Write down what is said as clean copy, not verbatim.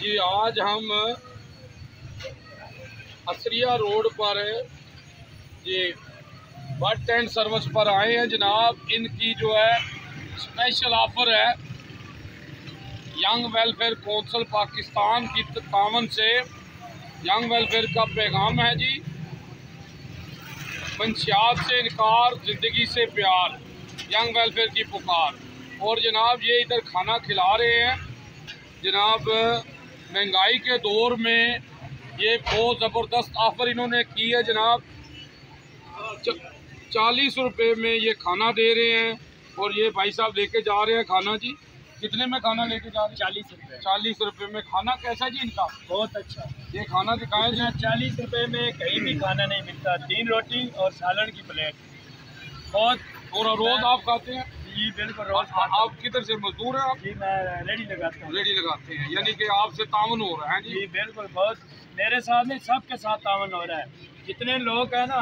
जी आज हम असरिया रोड पर ये बस स्टैंड सर्विस पर आए हैं जनाब। इनकी जो है स्पेशल ऑफर है। यंग वेलफेयर कौंसिल पाकिस्तान की तावन से यंग वेलफेयर का पैगाम है जी। मंशियात से इनकार, ज़िंदगी से प्यार, यंग वेलफेयर की पुकार। और जनाब ये इधर खाना खिला रहे हैं जनाब। महंगाई के दौर में ये बहुत ज़बरदस्त ऑफ़र इन्होंने की है जनाब। 40 रुपये में ये खाना दे रहे हैं और ये भाई साहब लेके जा रहे हैं खाना जी। कितने में खाना लेके जा रहे हैं? 40 रुपये। 40 रुपये में खाना कैसा जी इनका? बहुत अच्छा। ये खाना दिखाएं जी। 40 रुपये में कहीं भी खाना नहीं मिलता। 3 रोटी और सालन की प्लेट। बहुत। और रोज़ आप खाते हैं? जी बिल्कुल रोज़। आप किधर से मजदूर हैं आप? जी मैं रेडी लगाता हूँ। रेडी लगाते हैं, यानी कि आपसे तावन हो रहा है जी? जी बिल्कुल। बहुत मेरे साथ नहीं, सबके साथ तावन हो रहा है। जितने लोग हैं ना